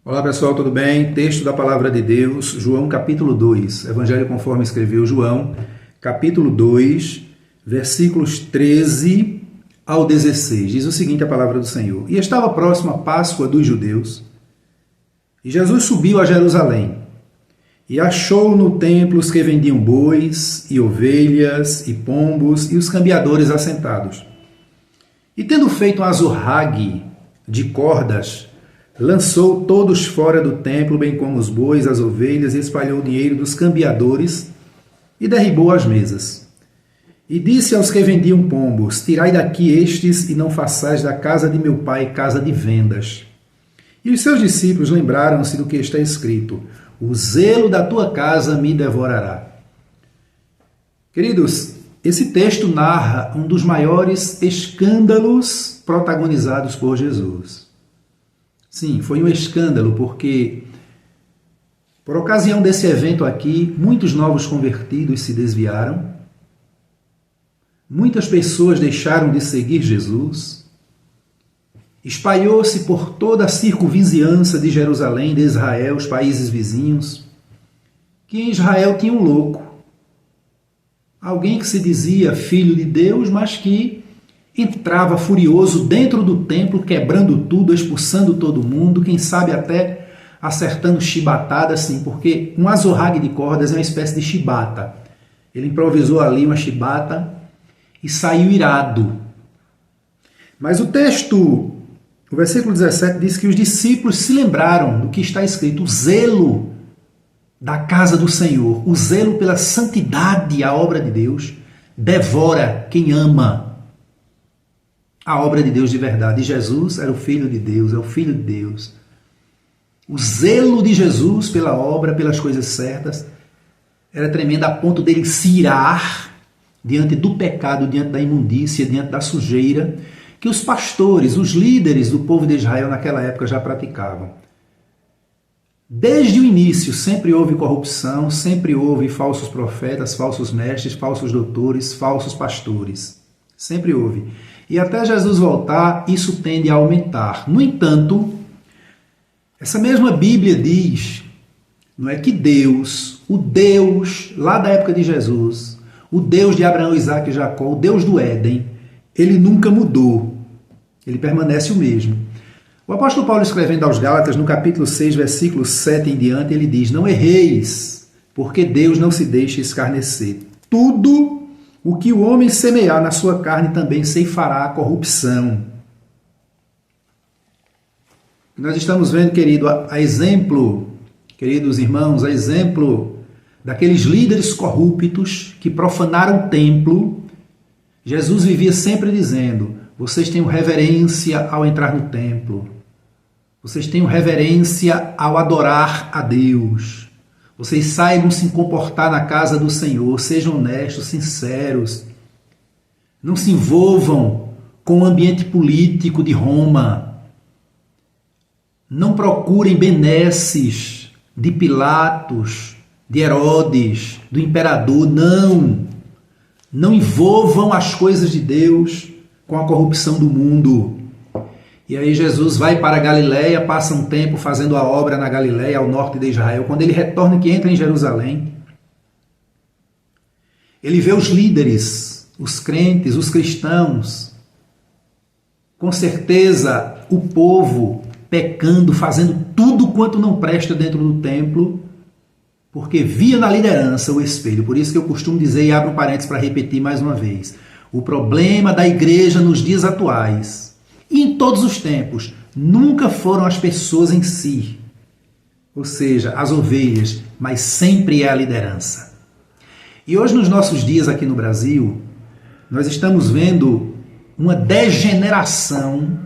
Olá pessoal, tudo bem? Texto da Palavra de Deus, João capítulo 2, Evangelho conforme escreveu João, capítulo 2, versículos 13 ao 16. Diz o seguinte a Palavra do Senhor: E estava próxima a Páscoa dos judeus, e Jesus subiu a Jerusalém, e achou no templo os que vendiam bois, e ovelhas, e pombos, e os cambiadores assentados. E tendo feito um azorrague de cordas, lançou todos fora do templo, bem como os bois, as ovelhas, e espalhou o dinheiro dos cambiadores, e derribou as mesas. E disse aos que vendiam pombos: Tirai daqui estes, e não façais da casa de meu pai casa de vendas. E os seus discípulos lembraram-se do que está escrito: O zelo da tua casa me devorará. Queridos, esse texto narra um dos maiores escândalos protagonizados por Jesus. Sim, foi um escândalo, porque por ocasião desse evento aqui, muitos novos convertidos se desviaram, muitas pessoas deixaram de seguir Jesus, espalhou-se por toda a circunvizinhança de Jerusalém, de Israel, os países vizinhos, que em Israel tinha um louco, alguém que se dizia filho de Deus, mas que entrava furioso dentro do templo, quebrando tudo, expulsando todo mundo, quem sabe até acertando chibatada, assim, porque um azorrague de cordas é uma espécie de chibata. Ele improvisou ali uma chibata e saiu irado. Mas o texto, o versículo 17, diz que os discípulos se lembraram do que está escrito: o zelo da casa do Senhor, o zelo pela santidade, a obra de Deus, devora quem ama a obra de Deus de verdade. E Jesus era o Filho de Deus, é o Filho de Deus. O zelo de Jesus pela obra, pelas coisas certas, era tremendo a ponto dele se irar diante do pecado, diante da imundícia, diante da sujeira que os pastores, os líderes do povo de Israel naquela época já praticavam. Desde o início sempre houve corrupção, sempre houve falsos profetas, falsos mestres, falsos doutores, falsos pastores. Sempre houve. E até Jesus voltar, isso tende a aumentar. No entanto, essa mesma Bíblia diz, não é que Deus, o Deus lá da época de Jesus, o Deus de Abraão, Isaac e Jacó, o Deus do Éden, ele nunca mudou. Ele permanece o mesmo. O apóstolo Paulo, escrevendo aos Gálatas, no capítulo 6, versículo 7 em diante, ele diz: Não erreis, porque Deus não se deixa escarnecer. Tudo o que o homem semear na sua carne também ceifará a corrupção. Nós estamos vendo, querido, a exemplo, queridos irmãos, a exemplo daqueles líderes corruptos que profanaram o templo. Jesus vivia sempre dizendo: vocês tenham reverência ao entrar no templo. Vocês tenham reverência ao adorar a Deus. Vocês saibam se comportar na casa do Senhor. Sejam honestos, sinceros. Não se envolvam com o ambiente político de Roma. Não procurem benesses de Pilatos, de Herodes, do imperador. Não. Não envolvam as coisas de Deus com a corrupção do mundo. E aí Jesus vai para a Galileia, passa um tempo fazendo a obra na Galileia, ao norte de Israel. Quando ele retorna, que entra em Jerusalém, ele vê os líderes, os crentes, os cristãos, com certeza o povo pecando, fazendo tudo quanto não presta dentro do templo, porque via na liderança o espelho. Por isso que eu costumo dizer, e abro um parênteses para repetir mais uma vez, o problema da igreja nos dias atuais, e em todos os tempos, nunca foram as pessoas em si, ou seja, as ovelhas, mas sempre é a liderança. E hoje, nos nossos dias aqui no Brasil, nós estamos vendo uma degeneração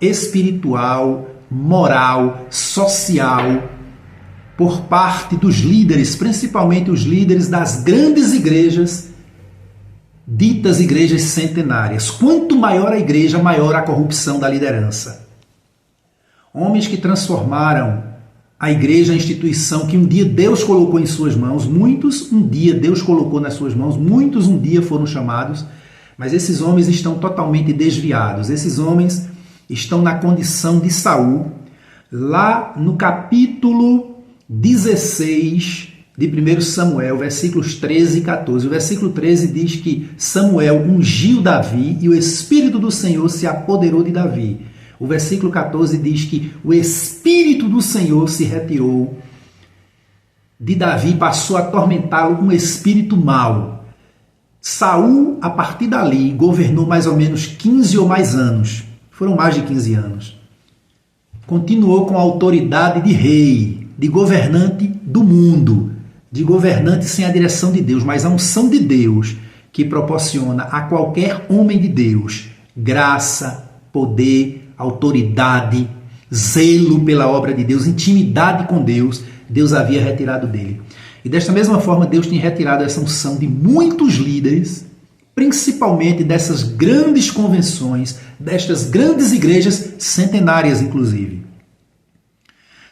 espiritual, moral, social, por parte dos líderes, principalmente os líderes das grandes igrejas, ditas igrejas centenárias. Quanto maior a igreja, maior a corrupção da liderança. Homens que transformaram a igreja, a instituição que um dia Deus colocou em suas mãos, muitos um dia Deus colocou nas suas mãos, muitos um dia foram chamados, mas esses homens estão totalmente desviados. Esses homens estão na condição de Saul, Lá no capítulo 16 de 1 Samuel, versículos 13 e 14. O versículo 13 diz que Samuel ungiu Davi e o Espírito do Senhor se apoderou de Davi. O versículo 14 diz que o Espírito do Senhor se retirou de Davi e passou a atormentá-lo um espírito mau. Saul, a partir dali, governou mais ou menos 15 ou mais anos. Foram mais de 15 anos. Continuou com a autoridade de rei, de governante do mundo, de governante sem a direção de Deus, mas a unção de Deus que proporciona a qualquer homem de Deus graça, poder, autoridade, zelo pela obra de Deus, intimidade com Deus, Deus havia retirado dele. E desta mesma forma, Deus tem retirado essa unção de muitos líderes, principalmente dessas grandes convenções, destas grandes igrejas centenárias, inclusive.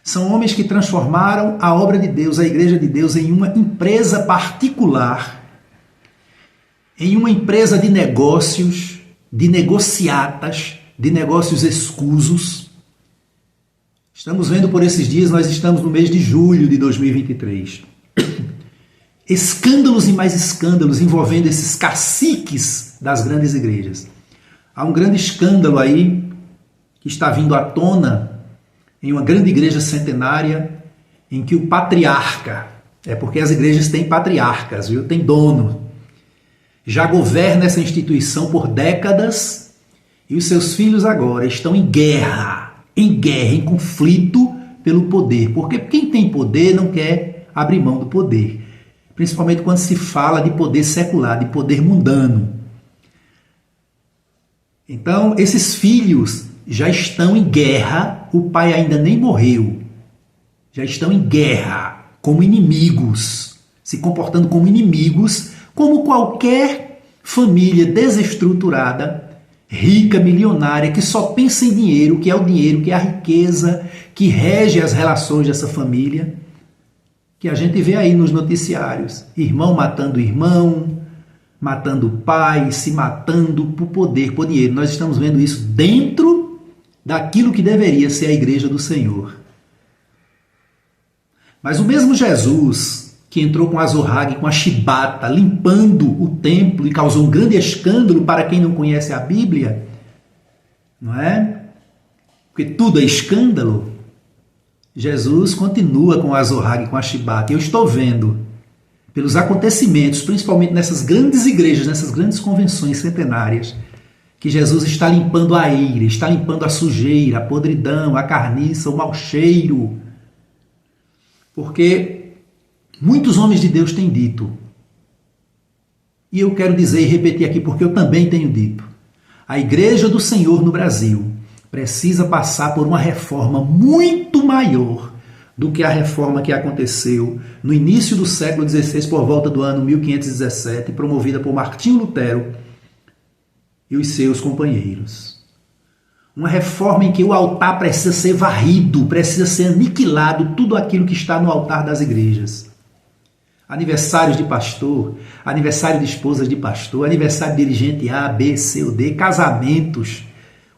São homens que transformaram a obra de Deus, a igreja de Deus, em uma empresa particular, em uma empresa de negócios, de negociatas, de negócios escusos. Estamos vendo por esses dias, nós estamos no mês de julho de 2023. Escândalos e mais escândalos envolvendo esses caciques das grandes igrejas. Há um grande escândalo aí que está vindo à tona em uma grande igreja centenária em que o patriarca, é porque as igrejas têm patriarcas, viu? Tem dono, já governa essa instituição por décadas e os seus filhos agora estão em guerra, em conflito pelo poder. Porque quem tem poder não quer abrir mão do poder. Principalmente quando se fala de poder secular, de poder mundano. Então, esses filhos já estão em guerra, o pai ainda nem morreu. Já estão em guerra, como inimigos, se comportando como inimigos, como qualquer família desestruturada, rica, milionária, que só pensa em dinheiro, que é o dinheiro, que é a riqueza, que rege as relações dessa família, que a gente vê aí nos noticiários. Irmão matando irmão, matando pai, se matando por poder, por dinheiro. Nós estamos vendo isso dentro daquilo que deveria ser a igreja do Senhor. Mas o mesmo Jesus que entrou com a Azorrague, com a chibata, limpando o templo e causou um grande escândalo para quem não conhece a Bíblia, não é? Porque tudo é escândalo. Jesus continua com a Azorrague, com a chibata. E eu estou vendo, pelos acontecimentos, principalmente nessas grandes igrejas, nessas grandes convenções centenárias, que Jesus está limpando a ira, está limpando a sujeira, a podridão, a carniça, o mau cheiro. Porque muitos homens de Deus têm dito, e eu quero dizer e repetir aqui porque eu também tenho dito, a Igreja do Senhor no Brasil precisa passar por uma reforma muito maior do que a reforma que aconteceu no início do século XVI, por volta do ano 1517, promovida por Martinho Lutero e os seus companheiros. Uma reforma em que o altar precisa ser varrido, precisa ser aniquilado tudo aquilo que está no altar das igrejas. Aniversários de pastor, aniversário de esposas de pastor, aniversário de dirigente A, B, C ou D, casamentos,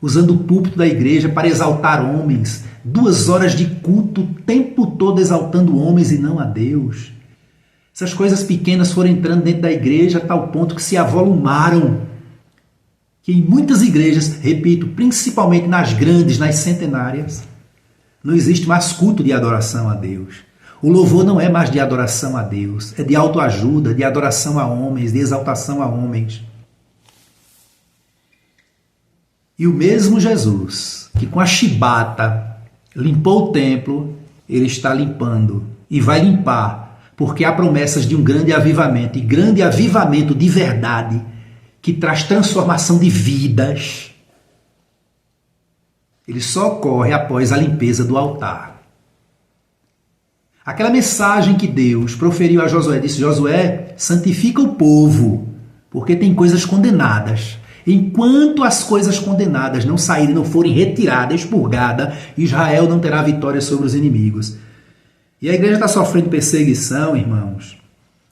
usando o púlpito da igreja para exaltar homens, 2 horas de culto, o tempo todo exaltando homens e não a Deus. Essas coisas pequenas foram entrando dentro da igreja a tal ponto que se avolumaram, que em muitas igrejas, repito, principalmente nas grandes, nas centenárias, não existe mais culto de adoração a Deus. O louvor não é mais de adoração a Deus, é de autoajuda, de adoração a homens, de exaltação a homens. E o mesmo Jesus, que com a chibata limpou o templo, ele está limpando e vai limpar, porque há promessas de um grande avivamento, e grande avivamento de verdade, que traz transformação de vidas. Ele só ocorre após a limpeza do altar. Aquela mensagem que Deus proferiu a Josué, disse: Josué, santifica o povo, porque tem coisas condenadas. Enquanto as coisas condenadas não saírem, não forem retiradas, expurgadas, Israel não terá vitória sobre os inimigos. E a igreja está sofrendo perseguição, irmãos.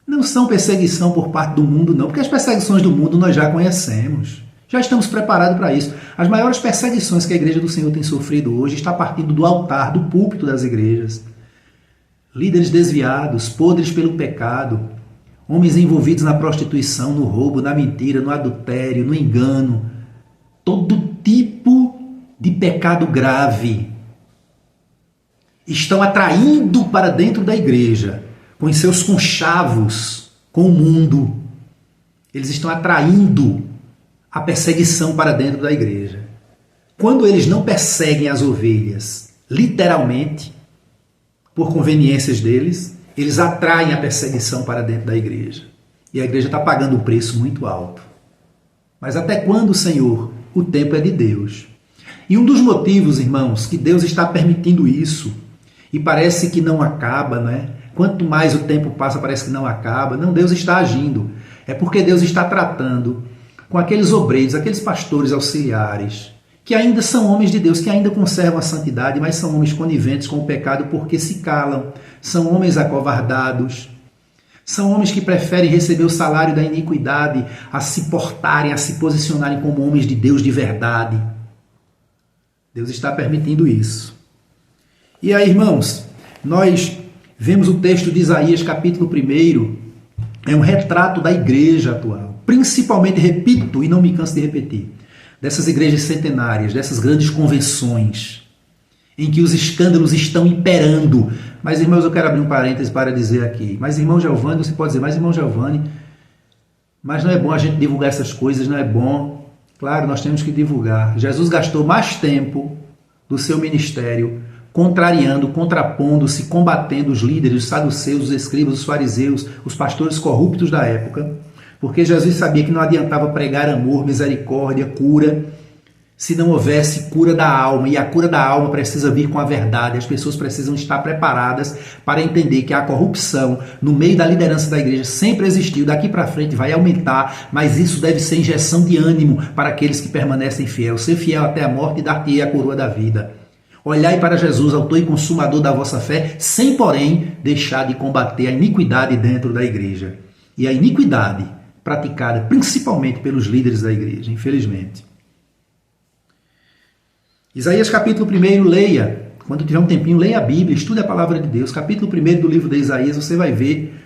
Não são perseguição por parte do mundo, não, porque as perseguições do mundo nós já conhecemos. Já estamos preparados para isso. As maiores perseguições que a Igreja do Senhor tem sofrido hoje está partindo do altar, do púlpito das igrejas. Líderes desviados, podres pelo pecado, homens envolvidos na prostituição, no roubo, na mentira, no adultério, no engano, todo tipo de pecado grave estão atraindo para dentro da igreja, com os seus conchavos com o mundo. Eles estão atraindo a perseguição para dentro da igreja. Quando eles não perseguem as ovelhas, literalmente, por conveniências deles, eles atraem a perseguição para dentro da igreja. E a igreja está pagando um preço muito alto. Mas até quando, Senhor? O tempo é de Deus. E um dos motivos, irmãos, que Deus está permitindo isso, e parece que não acaba, não é? Quanto mais o tempo passa, parece que não acaba. Não, Deus está agindo. É porque Deus está tratando com aqueles obreiros, aqueles pastores auxiliares, que ainda são homens de Deus, que ainda conservam a santidade, mas são homens coniventes com o pecado porque se calam. São homens acovardados. São homens que preferem receber o salário da iniquidade a se portarem, a se posicionarem como homens de Deus de verdade. Deus está permitindo isso. E aí, irmãos, nós vemos o texto de Isaías, capítulo 1, é um retrato da igreja atual. Principalmente, repito, e não me canso de repetir, dessas igrejas centenárias, dessas grandes convenções, em que os escândalos estão imperando. Mas, irmãos, eu quero abrir um parêntese para dizer aqui. Mas, irmão Giovanni, você pode dizer, mas, irmão Giovanni, mas não é bom a gente divulgar essas coisas, não é bom. Claro, nós temos que divulgar. Jesus gastou mais tempo do seu ministério contrariando, contrapondo-se, combatendo os líderes, os saduceus, os escribas, os fariseus, os pastores corruptos da época, porque Jesus sabia que não adiantava pregar amor, misericórdia, cura, se não houvesse cura da alma. E a cura da alma precisa vir com a verdade. As pessoas precisam estar preparadas para entender que a corrupção no meio da liderança da igreja sempre existiu, daqui para frente vai aumentar, mas isso deve ser injeção de ânimo para aqueles que permanecem fiéis. Ser fiel até a morte e dar-te-ei a coroa da vida. Olhai para Jesus, autor e consumador da vossa fé, sem, porém, deixar de combater a iniquidade dentro da igreja. E a iniquidade praticada principalmente pelos líderes da igreja, infelizmente. Isaías capítulo 1, leia. Quando tiver um tempinho, leia a Bíblia, estude a palavra de Deus. Capítulo 1 do livro de Isaías, você vai ver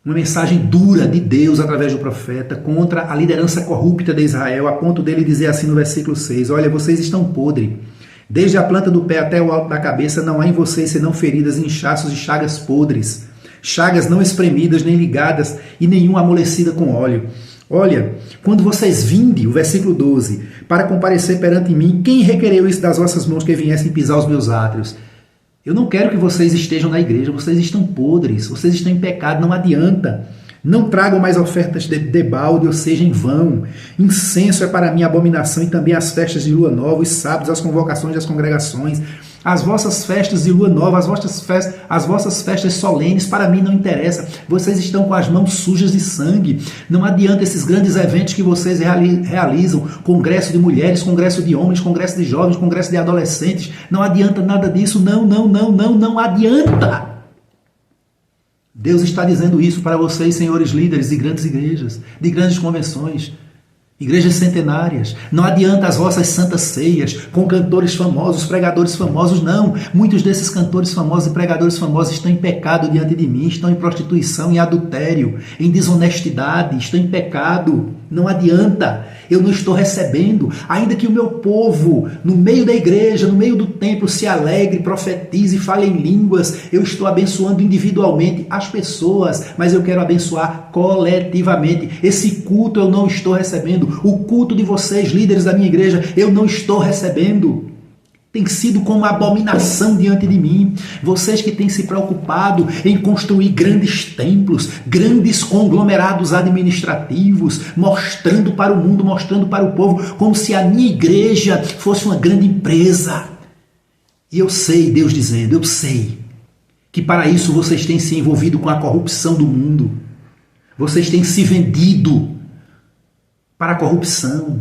uma mensagem dura de Deus através do profeta contra a liderança corrupta de Israel, a ponto dele dizer assim no versículo 6, olha, vocês estão podres. Desde a planta do pé até o alto da cabeça não há em vocês senão feridas, inchaços e chagas podres, chagas não espremidas nem ligadas e nenhuma amolecida com óleo. Olha, quando vocês vinde, o versículo 12, para comparecer perante mim, quem requereu isso das vossas mãos que viessem pisar os meus átrios? Eu não quero que vocês estejam na igreja, vocês estão podres, vocês estão em pecado, não adianta. Não tragam mais ofertas de balde, ou seja, em vão. Incenso é para mim abominação, e também as festas de lua nova, os sábados, as convocações das congregações. As vossas festas de lua nova, as vossas festas solenes, para mim não interessa. Vocês estão com as mãos sujas de sangue. Não adianta esses grandes eventos que vocês realizam, congresso de mulheres, congresso de homens, congresso de jovens, congresso de adolescentes. Não adianta nada disso, não adianta. Deus está dizendo isso para vocês, senhores líderes de grandes igrejas, de grandes convenções, igrejas centenárias. Não adianta as vossas santas ceias com cantores famosos, pregadores famosos, não. Muitos desses cantores famosos e pregadores famosos estão em pecado diante de mim, estão em prostituição, em adultério, em desonestidade, estão em pecado. Não adianta, eu não estou recebendo, ainda que o meu povo, no meio da igreja, no meio do templo, se alegre, profetize, fale em línguas, eu estou abençoando individualmente as pessoas, mas eu quero abençoar coletivamente. Esse culto eu não estou recebendo, o culto de vocês, líderes da minha igreja, eu não estou recebendo. Tem sido como uma abominação diante de mim. Vocês que têm se preocupado em construir grandes templos, grandes conglomerados administrativos, mostrando para o mundo, mostrando para o povo, como se a minha igreja fosse uma grande empresa. E eu sei, Deus dizendo, eu sei, que para isso vocês têm se envolvido com a corrupção do mundo. Vocês têm se vendido para a corrupção.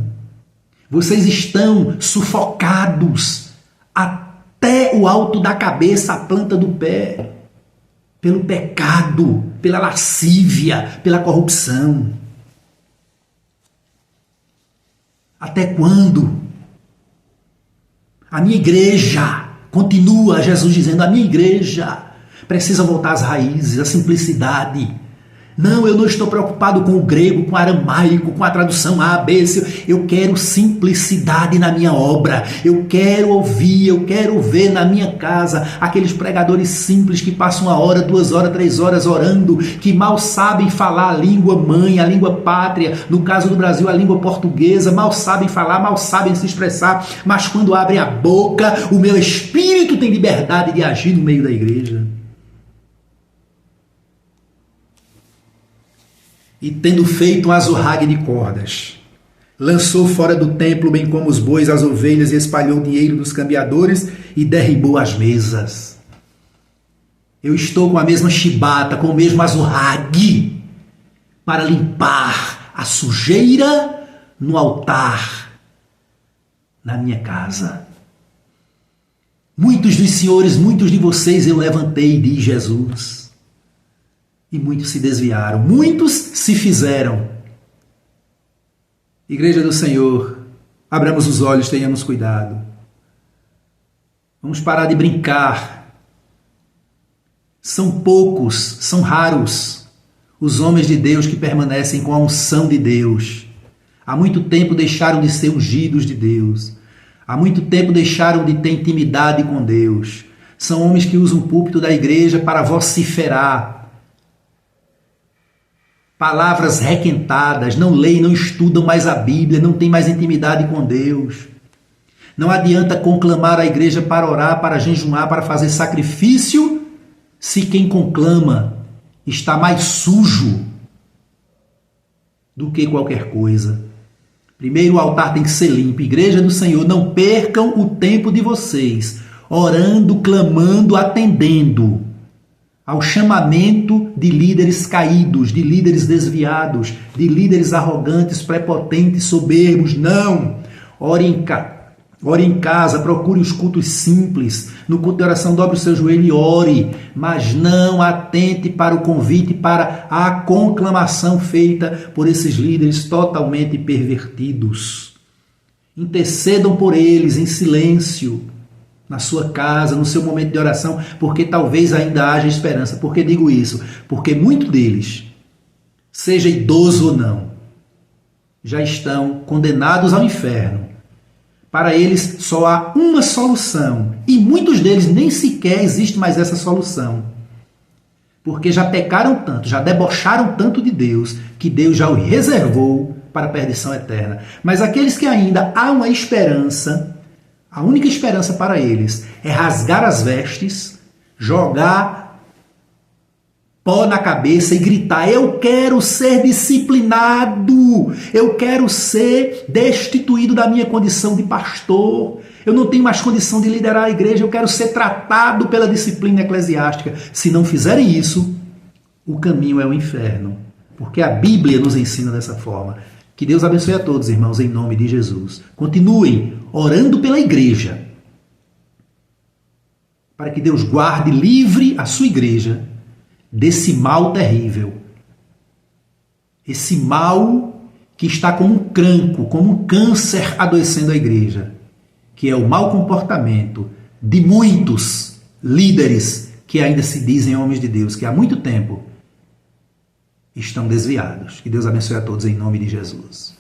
Vocês estão sufocados até o alto da cabeça, a planta do pé, pelo pecado, pela lascívia, pela corrupção. Até quando? A minha igreja, continua Jesus dizendo, a minha igreja precisa voltar às raízes, à simplicidade. Não, eu não estou preocupado com o grego, com o aramaico, com a tradução A, B, C. Eu quero simplicidade na minha obra. Eu quero ouvir, eu quero ver na minha casa aqueles pregadores simples que passam 1 hora, 2 horas, 3 horas orando, que mal sabem falar a língua mãe, a língua pátria, no caso do Brasil, a língua portuguesa, mal sabem falar, mal sabem se expressar, mas quando abrem a boca, o meu espírito tem liberdade de agir no meio da igreja. E tendo feito um azorrague de cordas, lançou fora do templo, bem como os bois, as ovelhas, e espalhou o dinheiro dos cambiadores e derribou as mesas. Eu estou com a mesma chibata, com o mesmo azorrague, para limpar a sujeira no altar, na minha casa. Muitos dos senhores, muitos de vocês eu levantei, diz Jesus. E muitos se desviaram, muitos se fizeram. Igreja do Senhor, abramos os olhos, tenhamos cuidado. Vamos parar de brincar. São poucos, são raros os homens de Deus que permanecem com a unção de Deus. Há muito tempo deixaram de ser ungidos de Deus. Há muito tempo deixaram de ter intimidade com Deus. São homens que usam o púlpito da igreja para vociferar. Palavras requentadas, não leem, não estudam mais a Bíblia, não têm mais intimidade com Deus. Não adianta conclamar a igreja para orar, para jejuar, para fazer sacrifício, se quem conclama está mais sujo do que qualquer coisa. Primeiro o altar tem que ser limpo. Igreja do Senhor, não percam o tempo de vocês, orando, clamando, atendendo ao chamamento de líderes caídos, de líderes desviados, de líderes arrogantes, prepotentes, soberbos. Não! Ore em casa, procure os cultos simples. No culto de oração, dobre o seu joelho e ore, mas não atente para o convite, para a conclamação feita por esses líderes totalmente pervertidos. Intercedam por eles em silêncio, na sua casa, no seu momento de oração, porque talvez ainda haja esperança. Por que digo isso? Porque muitos deles, seja idoso ou não, já estão condenados ao inferno. Para eles só há uma solução, e muitos deles nem sequer existe mais essa solução. Porque já pecaram tanto, já debocharam tanto de Deus, que Deus já o reservou para a perdição eterna. Mas aqueles que ainda há uma esperança, a única esperança para eles é rasgar as vestes, jogar pó na cabeça e gritar: eu quero ser disciplinado, eu quero ser destituído da minha condição de pastor, eu não tenho mais condição de liderar a igreja, eu quero ser tratado pela disciplina eclesiástica. Se não fizerem isso, o caminho é o inferno, porque a Bíblia nos ensina dessa forma. Que Deus abençoe a todos, irmãos, em nome de Jesus. Continuem orando pela igreja, para que Deus guarde livre a sua igreja desse mal terrível. Esse mal que está como um cancro, como um câncer adoecendo a igreja, que é o mau comportamento de muitos líderes que ainda se dizem homens de Deus, que há muito tempo estão desviados. Que Deus abençoe a todos em nome de Jesus.